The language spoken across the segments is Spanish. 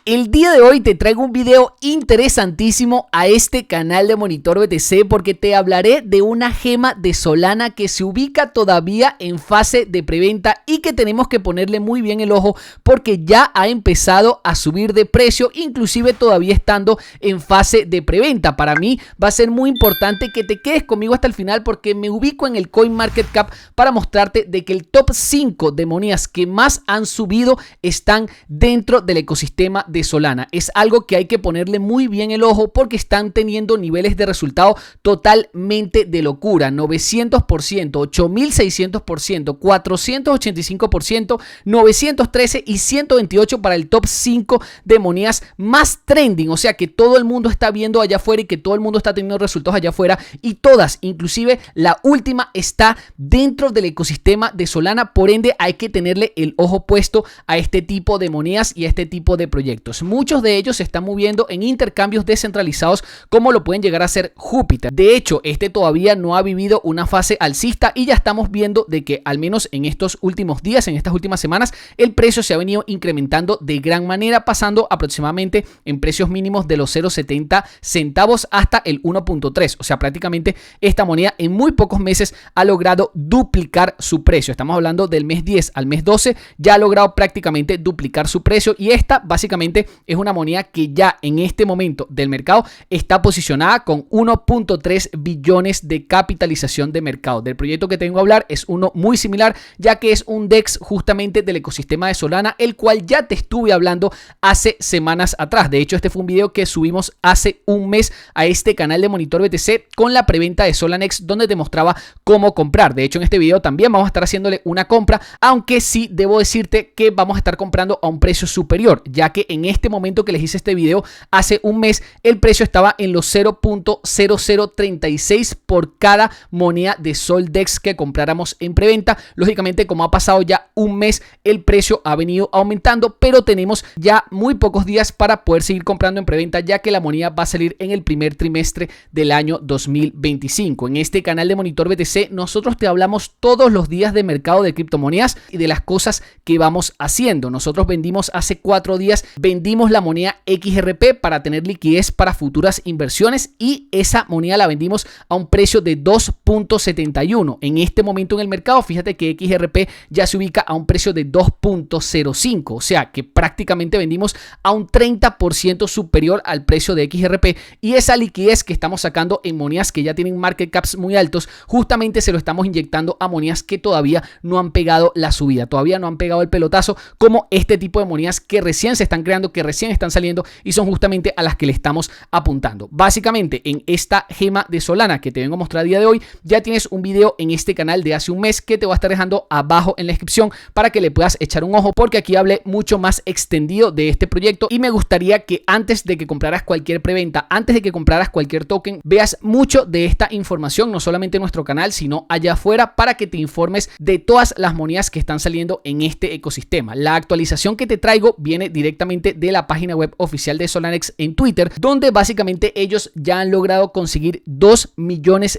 El día de hoy te traigo un video interesantísimo a este canal de Monitor BTC porque te hablaré de una gema de Solana que se ubica todavía en fase de preventa y que tenemos que ponerle muy bien el ojo porque ya ha empezado a subir de precio, inclusive todavía estando en fase de preventa. Para mí va a ser muy importante que te quedes conmigo hasta el final porque me ubico en el CoinMarketCap para mostrarte de que el top 5 de monedas que más han subido están dentro del ecosistema de Solana. Es algo que hay que ponerle muy bien el ojo porque están teniendo niveles de resultado totalmente de locura. 900%, 8600%, 485%, 913 y 128 para el top 5 de monedas más trending. O sea que todo el mundo está viendo allá afuera y que todo el mundo está teniendo resultados allá afuera y todas, inclusive la última, está dentro del ecosistema de Solana. Por ende hay que tenerle el ojo puesto a este tipo de monedas y a este tipo de proyectos. Muchos de ellos se están moviendo en intercambios descentralizados como lo pueden llegar a ser Júpiter. De hecho, este todavía no ha vivido una fase alcista y ya estamos viendo de que al menos en estos últimos días, en estas últimas semanas, el precio se ha venido incrementando de gran manera, pasando aproximadamente en precios mínimos de los 0.70 centavos hasta el 1.3. O sea, prácticamente esta moneda en muy pocos meses ha logrado duplicar su precio. Estamos hablando del mes 10 al mes 12, ya ha logrado prácticamente duplicar su precio y esta básicamente es una moneda que ya en este momento del mercado está posicionada con 1.3 billones de capitalización de mercado. Del proyecto que tengo a hablar es uno muy similar, ya que es un DEX justamente del ecosistema de Solana, el cual ya te estuve hablando hace semanas atrás. De hecho, este fue un video que subimos hace un mes a este canal de Monitor BTC con la preventa de Solanex, donde te mostraba cómo comprar. De hecho, en este video también vamos a estar haciéndole una compra, aunque sí debo decirte que vamos a estar comprando a un precio superior, ya que en este momento que les hice este video hace un mes el precio estaba en los 0.0036 por cada moneda de Soldex que compráramos en preventa. Lógicamente, como ha pasado ya un mes, el precio ha venido aumentando, pero tenemos ya muy pocos días para poder seguir comprando en preventa, ya que la moneda va a salir en el primer trimestre del año 2025. En este canal de Monitor BTC nosotros te hablamos todos los días de mercado de criptomonedas y de las cosas que vamos haciendo. Nosotros vendimos hace 4 días, vendimos la moneda XRP para tener liquidez para futuras inversiones y esa moneda la vendimos a un precio de 2.71. En este momento en el mercado, fíjate que XRP ya se ubica a un precio de 2.05, o sea que prácticamente vendimos a un 30% superior al precio de XRP y esa liquidez que estamos sacando en monedas que ya tienen market caps muy altos, justamente se lo estamos inyectando a monedas que todavía no han pegado la subida, todavía no han pegado el pelotazo, como este tipo de monedas que recién se están creando, que recién están saliendo y son justamente a las que le estamos apuntando. Básicamente en esta gema de Solana que te vengo a mostrar a día de hoy, ya tienes un video en este canal de hace un mes que te voy a estar dejando abajo en la descripción para que le puedas echar un ojo, porque aquí hablé mucho más extendido de este proyecto y me gustaría que antes de que compraras cualquier preventa, antes de que compraras cualquier token, veas mucho de esta información, no solamente en nuestro canal, sino allá afuera, para que te informes de todas las monedas que están saliendo en este ecosistema. La actualización que te traigo viene directamente de la página web oficial de Solanex en Twitter, donde básicamente ellos ya han logrado conseguir $2 millones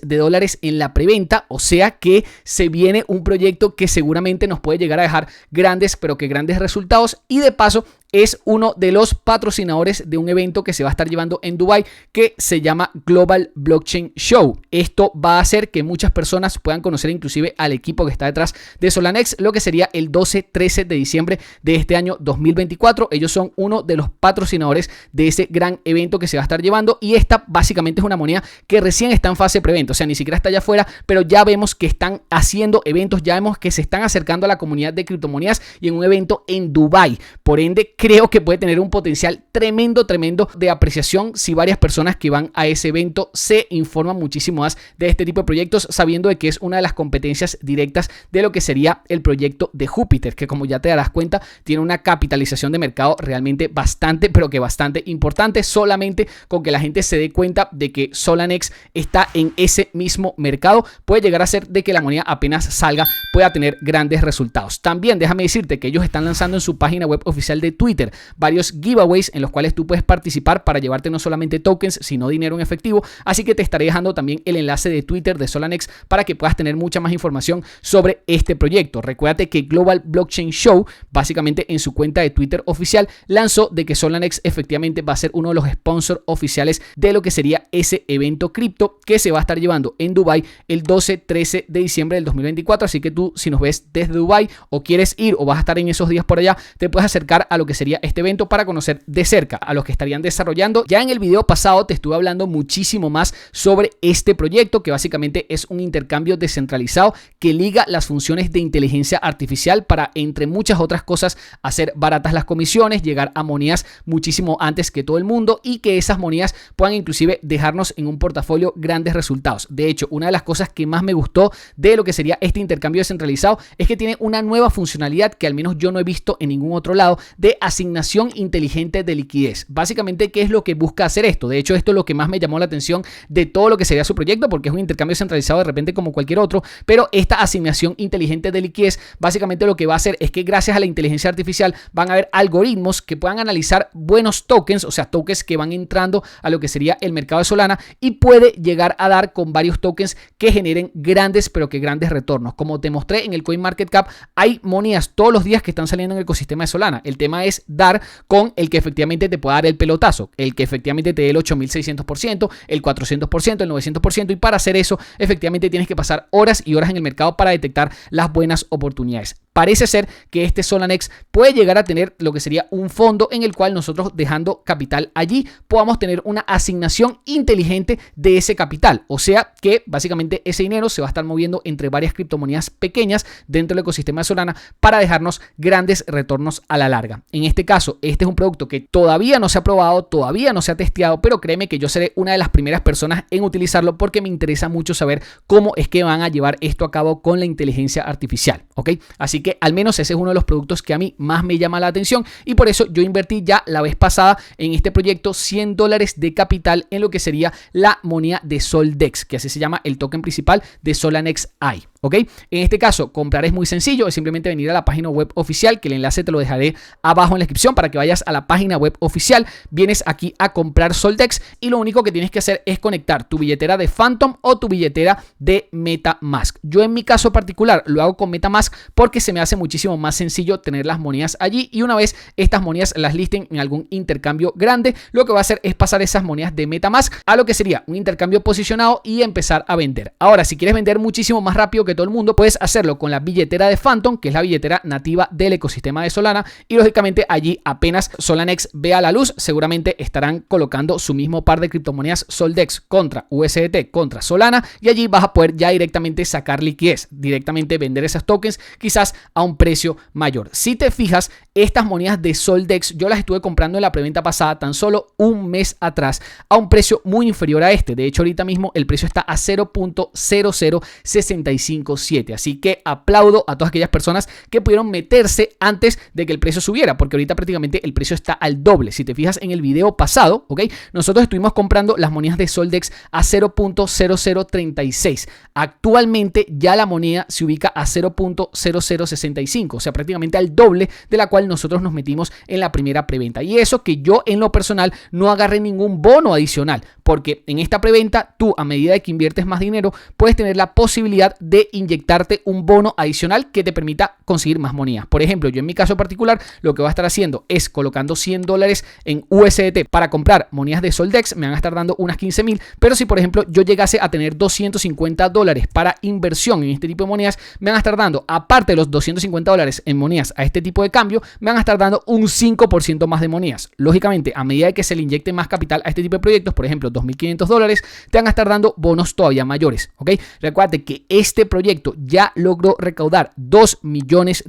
en la preventa, o sea que se viene un proyecto que seguramente nos puede llegar a dejar grandes, pero que grandes resultados, y de paso es uno de los patrocinadores de un evento que se va a estar llevando en Dubai que se llama Global Blockchain Show. Esto va a hacer que muchas personas puedan conocer inclusive al equipo que está detrás de Solanex, lo que sería el 12-13 de diciembre de este año 2024. Ellos son uno de los patrocinadores de ese gran evento que se va a estar llevando y esta básicamente es una moneda que recién está en fase de preventa, o sea, ni siquiera está allá afuera, pero ya vemos que están haciendo eventos, ya vemos que se están acercando a la comunidad de criptomonedas y en un evento en Dubai. Por ende, creo que puede tener un potencial tremendo de apreciación si varias personas que van a ese evento se informan muchísimo más de este tipo de proyectos, sabiendo de que es una de las competencias directas de lo que sería el proyecto de Júpiter, que como ya te darás cuenta tiene una capitalización de mercado realmente bastante, pero que bastante importante. Solamente con que la gente se dé cuenta de que Solanex está en ese mismo mercado, puede llegar a ser de que la moneda apenas salga pueda tener grandes resultados. También déjame decirte que ellos están lanzando en su página web oficial de Twitter Twitter varios giveaways en los cuales tú puedes participar para llevarte no solamente tokens, sino dinero en efectivo. Así que te estaré dejando también el enlace de Twitter de Solanex para que puedas tener mucha más información sobre este proyecto. Recuérdate que Global Blockchain Show, básicamente en su cuenta de Twitter oficial, lanzó de que Solanex efectivamente va a ser uno de los sponsors oficiales de lo que sería ese evento cripto que se va a estar llevando en Dubai el 12-13 de diciembre del 2024. Así que tú, si nos ves desde Dubai o quieres ir o vas a estar en esos días por allá, te puedes acercar a lo que sería este evento para conocer de cerca a los que estarían desarrollando. Ya en el video pasado te estuve hablando muchísimo más sobre este proyecto, que básicamente es un intercambio descentralizado que liga las funciones de inteligencia artificial para, entre muchas otras cosas, hacer baratas las comisiones, llegar a monedas muchísimo antes que todo el mundo y que esas monedas puedan inclusive dejarnos en un portafolio grandes resultados. De hecho, una de las cosas que más me gustó de lo que sería este intercambio descentralizado es que tiene una nueva funcionalidad que al menos yo no he visto en ningún otro lado, de asignación inteligente de liquidez. Básicamente, ¿qué es lo que busca hacer esto? De hecho, esto es lo que más me llamó la atención de todo lo que sería su proyecto, porque es un intercambio centralizado de repente como cualquier otro, pero esta asignación inteligente de liquidez básicamente lo que va a hacer es que gracias a la inteligencia artificial van a haber algoritmos que puedan analizar buenos tokens, o sea, tokens que van entrando a lo que sería el mercado de Solana, y puede llegar a dar con varios tokens que generen grandes, pero que grandes retornos. Como te mostré en el CoinMarketCap, hay monedas todos los días que están saliendo en el ecosistema de Solana. El tema es dar con el que efectivamente te pueda dar el pelotazo, el que efectivamente te dé el 8600%, el 400%, el 900%, y para hacer eso efectivamente tienes que pasar horas y horas en el mercado para detectar las buenas oportunidades. Parece ser que este Solanex puede llegar a tener lo que sería un fondo en el cual nosotros, dejando capital allí, podamos tener una asignación inteligente de ese capital. O sea que básicamente ese dinero se va a estar moviendo entre varias criptomonedas pequeñas dentro del ecosistema de Solana para dejarnos grandes retornos a la larga. En este caso, este es un producto que todavía no se ha probado, todavía no se ha testeado, pero créeme que yo seré una de las primeras personas en utilizarlo porque me interesa mucho saber cómo es que van a llevar esto a cabo con la inteligencia artificial, ¿ok? Así que al menos ese es uno de los productos que a mí más me llama la atención, y por eso yo invertí ya la vez pasada en este proyecto $100 de capital en lo que sería la moneda de Soldex, que así se llama el token principal de Solanex AI. ¿Ok? En este caso, comprar es muy sencillo, es simplemente venir a la página web oficial, que el enlace te lo dejaré abajo en la descripción para que vayas a la página web oficial. Vienes aquí a comprar Soldex y lo único que tienes que hacer es conectar tu billetera de Phantom o tu billetera de MetaMask. Yo en mi caso particular lo hago con MetaMask porque se me hace muchísimo más sencillo tener las monedas allí, y una vez estas monedas las listen en algún intercambio grande, lo que va a hacer es pasar esas monedas de MetaMask a lo que sería un intercambio posicionado y empezar a vender. Ahora, si quieres vender muchísimo más rápido que todo el mundo, puedes hacerlo con la billetera de Phantom, que es la billetera nativa del ecosistema de Solana, y lógicamente allí apenas Solanex vea la luz, seguramente estarán colocando su mismo par de criptomonedas Soldex contra USDT contra Solana, y allí vas a poder ya directamente sacar liquidez, directamente vender esos tokens quizás a un precio mayor. Si te fijas, estas monedas de Soldex yo las estuve comprando en la preventa pasada tan solo un mes atrás a un precio muy inferior a este. De hecho, ahorita mismo el precio está a 0.00657. Así que aplaudo a todas aquellas personas que pudieron meterse antes de que el precio subiera, porque ahorita prácticamente el precio está al doble. Si te fijas en el video pasado, ¿ok? Nosotros estuvimos comprando las monedas de Soldex a 0.0036. Actualmente ya la moneda se ubica a 0.0065, o sea, prácticamente al doble de la cual nosotros nos metimos en la primera preventa. Y eso que yo en lo personal no agarré ningún bono adicional, porque en esta preventa tú, a medida de que inviertes más dinero, puedes tener la posibilidad de inyectarte un bono adicional que te permita conseguir más monedas. Por ejemplo, yo en mi caso particular lo que voy a estar haciendo es colocando $100 en USDT para comprar monedas de Soldex, me van a estar dando unas 15,000, pero si por ejemplo yo llegase a tener $250 para inversión en este tipo de monedas, me van a estar dando, aparte de los $250 en monedas a este tipo de cambio, me van a estar dando un 5% más de monedas. Lógicamente, a medida que se le inyecte más capital a este tipo de proyectos, por ejemplo $2.500, te van a estar dando bonos todavía mayores, ¿ok? Recuerda que este proyecto ya logró recaudar $2 millones,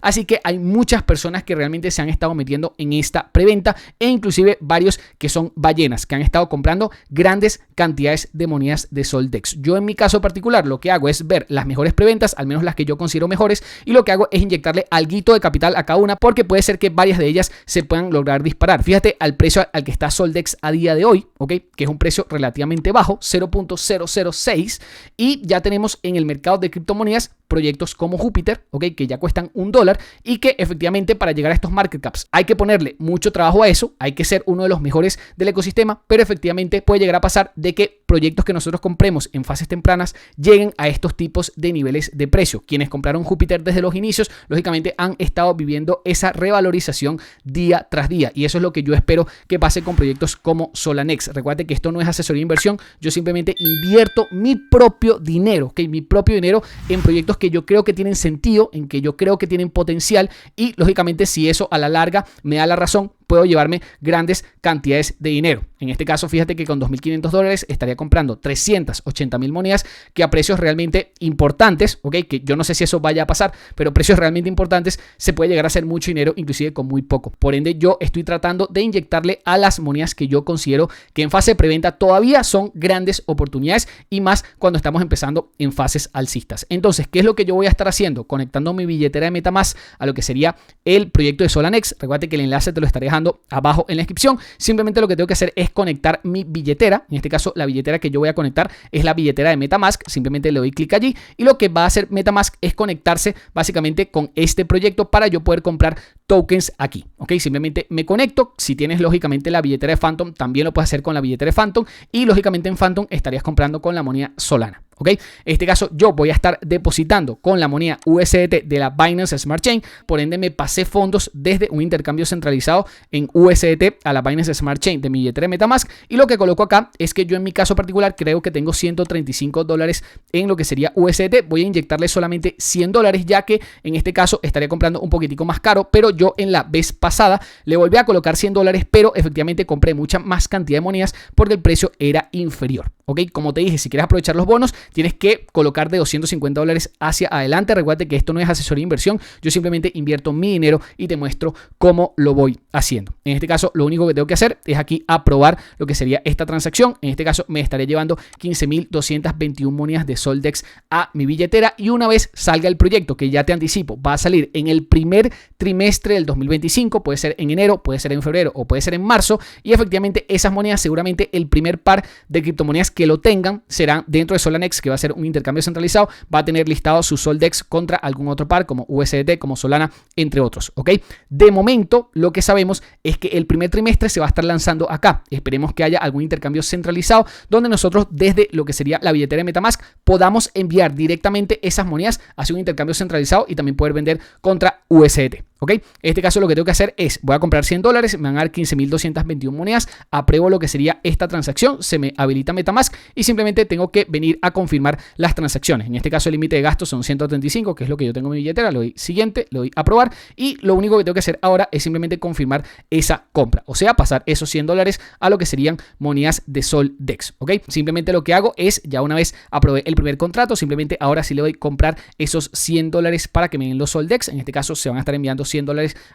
así que hay muchas personas que realmente se han estado metiendo en esta preventa, e inclusive varios que son ballenas que han estado comprando grandes cantidades de monedas de Soldex. Yo en mi caso particular lo que hago es ver las mejores preventas, al menos las que yo considero mejores, y lo que hago es inyectarle alguito de capital a cada una, porque puede ser que varias de ellas se puedan lograr disparar. Fíjate al precio al que está Soldex a día de hoy, ¿ok? que es un precio relativamente bajo, 0.006, y ya tenemos en el mercado de criptomonedas proyectos como Júpiter, ¿ok? Que ya cuestan $1 y que efectivamente para llegar a estos market caps hay que ponerle mucho trabajo a eso, hay que ser uno de los mejores del ecosistema, pero efectivamente puede llegar a pasar de que proyectos que nosotros compremos en fases tempranas lleguen a estos tipos de niveles de precio. Quienes compraron Júpiter desde los inicios, lógicamente han estado viviendo esa revalorización día tras día, y eso es lo que yo espero que pase con proyectos como Solanex. Recuerden que esto no es asesoría de inversión, yo simplemente invierto mi propio dinero, ¿ok? Mi propio dinero en proyectos que yo creo que tienen sentido, en que yo creo que tienen potencial, y lógicamente si eso a la larga me da la razón, puedo llevarme grandes cantidades de dinero. En este caso, fíjate que con $2.500 estaría comprando 380.000 monedas, que a precios realmente importantes, ¿ok? Que yo no sé si eso vaya a pasar, pero precios realmente importantes se puede llegar a hacer mucho dinero, inclusive con muy poco. Por ende, yo estoy tratando de inyectarle a las monedas que yo considero que en fase de preventa todavía son grandes oportunidades, y más cuando estamos empezando en fases alcistas. Entonces, ¿qué es lo que yo voy a estar haciendo? Conectando mi billetera de MetaMask a lo que sería el proyecto de Solanex. Recuerda que el enlace te lo estaré dejando abajo en la descripción. Simplemente lo que tengo que hacer es conectar mi billetera. En este caso, la billetera que yo voy a conectar es la billetera de MetaMask. Simplemente le doy clic allí, y lo que va a hacer MetaMask es conectarse básicamente con este proyecto para yo poder comprar tokens aquí, ¿ok? Simplemente me conecto. Si tienes lógicamente la billetera de Phantom, también lo puedes hacer con la billetera de Phantom, y lógicamente en Phantom estarías comprando con la moneda Solana, ¿ok? En este caso yo voy a estar depositando con la moneda USDT de la Binance Smart Chain, por ende me pasé fondos desde un intercambio centralizado en USDT a la Binance Smart Chain de mi billetera de MetaMask, y lo que coloco acá es que yo en mi caso particular creo que tengo $135 en lo que sería USDT. Voy a inyectarle solamente $100, ya que en este caso estaría comprando un poquitico más caro, pero yo en la vez pasada le volví a colocar $100, pero efectivamente compré mucha más cantidad de monedas porque el precio era inferior, ¿ok? Como te dije, si quieres aprovechar los bonos, tienes que colocar de $250 hacia adelante. Recuerda que esto no es asesoría de inversión, yo simplemente invierto mi dinero y te muestro cómo lo voy haciendo. En este caso, lo único que tengo que hacer es aquí aprobar lo que sería esta transacción. En este caso, me estaré llevando 15.221 monedas de Soldex a mi billetera, y una vez salga el proyecto, que ya te anticipo, va a salir en el primer trimestre del 2025, puede ser en enero, puede ser en febrero o puede ser en marzo, y efectivamente esas monedas, seguramente el primer par de criptomonedas que lo tengan serán dentro de Solanex, que va a ser un intercambio centralizado, va a tener listado su Soldex contra algún otro par como USDT, como Solana, entre otros, ¿ok? De momento, lo que sabemos es que el primer trimestre se va a estar lanzando acá. Esperemos que haya algún intercambio centralizado donde nosotros desde lo que sería la billetera de MetaMask podamos enviar directamente esas monedas hacia un intercambio centralizado y también poder vender contra USDT. ¿Ok? En este caso lo que tengo que hacer es, voy a comprar $100, me van a dar 15.221 monedas, apruebo lo que sería esta transacción, se me habilita MetaMask y simplemente tengo que venir a confirmar las transacciones. En este caso el límite de gastos son 135, que es lo que yo tengo en mi billetera, le doy siguiente, le doy a aprobar y lo único que tengo que hacer ahora es simplemente confirmar esa compra, o sea, pasar esos $100 a lo que serían monedas de Soldex, ¿ok? Simplemente lo que hago es, ya una vez aprobé el primer contrato, simplemente ahora sí le doy comprar esos $100 para que me den los Soldex. En este caso se van a estar enviando $100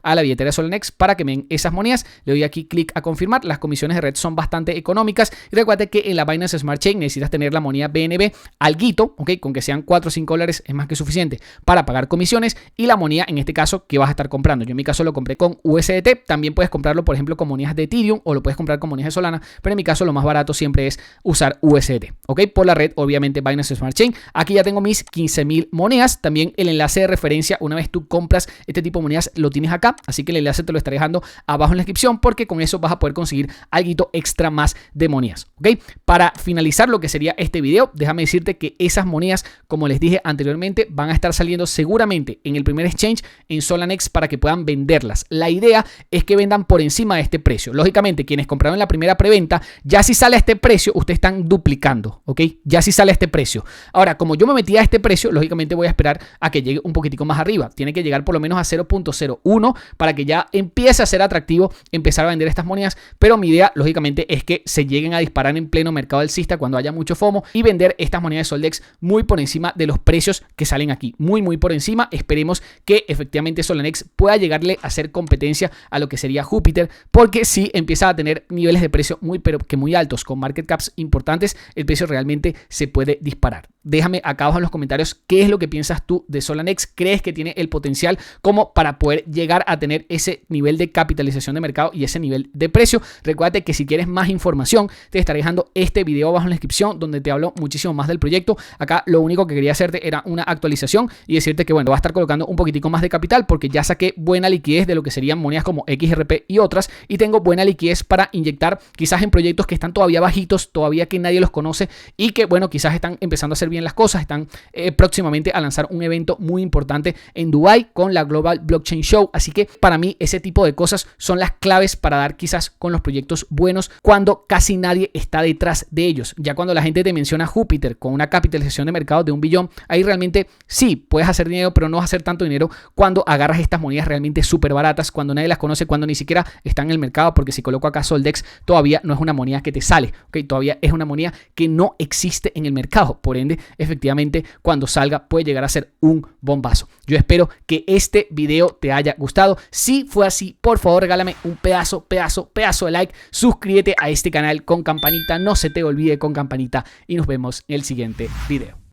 a la billetera de Solanex para que me den esas monedas. Le doy aquí clic a confirmar. Las comisiones de red son bastante económicas y recuerda que en la Binance Smart Chain necesitas tener la moneda BNB alguito, ¿ok? Con que sean 4 o 5 dólares es más que suficiente para pagar comisiones y la moneda en este caso que vas a estar comprando. Yo en mi caso lo compré con USDT, también puedes comprarlo por ejemplo con monedas de Ethereum o lo puedes comprar con monedas de Solana, pero en mi caso lo más barato siempre es usar USDT, ¿ok? Por la red obviamente Binance Smart Chain. Aquí ya tengo mis 15.000 monedas, también el enlace de referencia una vez tú compras este tipo de monedas lo tienes acá, así que el enlace te lo estaré dejando abajo en la descripción porque con eso vas a poder conseguir algo extra más de monedas, ¿ok? Para finalizar lo que sería este video, déjame decirte que esas monedas, como les dije anteriormente, van a estar saliendo seguramente en el primer exchange en Solanex para que puedan venderlas. La idea es que vendan por encima de este precio. Lógicamente, quienes compraron en la primera preventa, ya si sale a este precio, ustedes están duplicando, ¿ok? Ya si sale a este precio. Ahora, como yo me metí a este precio, lógicamente voy a esperar a que llegue un poquitico más arriba. Tiene que llegar por lo menos a 0.01 para que ya empiece a ser atractivo empezar a vender estas monedas, pero mi idea, lógicamente, es que se lleguen a disparar en pleno mercado alcista cuando haya mucho FOMO y vender estas monedas de Soldex muy por encima de los precios que salen aquí, muy por encima. Esperemos que efectivamente Solanex pueda llegarle a hacer competencia a lo que sería Júpiter, porque si empieza a tener niveles de precio pero que muy altos con market caps importantes, el precio realmente se puede disparar. Déjame acá abajo en los comentarios qué es lo que piensas tú de Solanex. ¿Crees que tiene el potencial como para para poder llegar a tener ese nivel de capitalización de mercado y ese nivel de precio. Recuerda que si quieres más información, te estaré dejando este video abajo en la descripción donde te hablo muchísimo más del proyecto. Acá lo único que quería hacerte era una actualización y decirte que bueno, va a estar colocando un poquitico más de capital porque ya saqué buena liquidez de lo que serían monedas como XRP y otras, y tengo buena liquidez para inyectar quizás en proyectos que están todavía bajitos, todavía que nadie los conoce y que bueno, quizás están empezando a hacer bien las cosas, están próximamente a lanzar un evento muy importante en Dubai con la Global Blockchain Show. Así que para mí ese tipo de cosas son las claves para dar quizás con los proyectos buenos cuando casi nadie está detrás de ellos. Ya cuando la gente te menciona Júpiter con una capitalización de mercado de 1 billón, ahí realmente sí puedes hacer dinero, pero no vas a hacer tanto dinero cuando agarras estas monedas realmente súper baratas, cuando nadie las conoce, cuando ni siquiera están en el mercado, porque si coloco acá Soldex todavía no es una moneda que te sale, ¿ok? Todavía es una moneda que no existe en el mercado, por ende efectivamente cuando salga puede llegar a ser un bombazo. Yo espero que este video te haya gustado. Si fue así, por favor regálame un pedazo de like, suscríbete a este canal con campanita, no se te olvide con campanita y nos vemos en el siguiente video.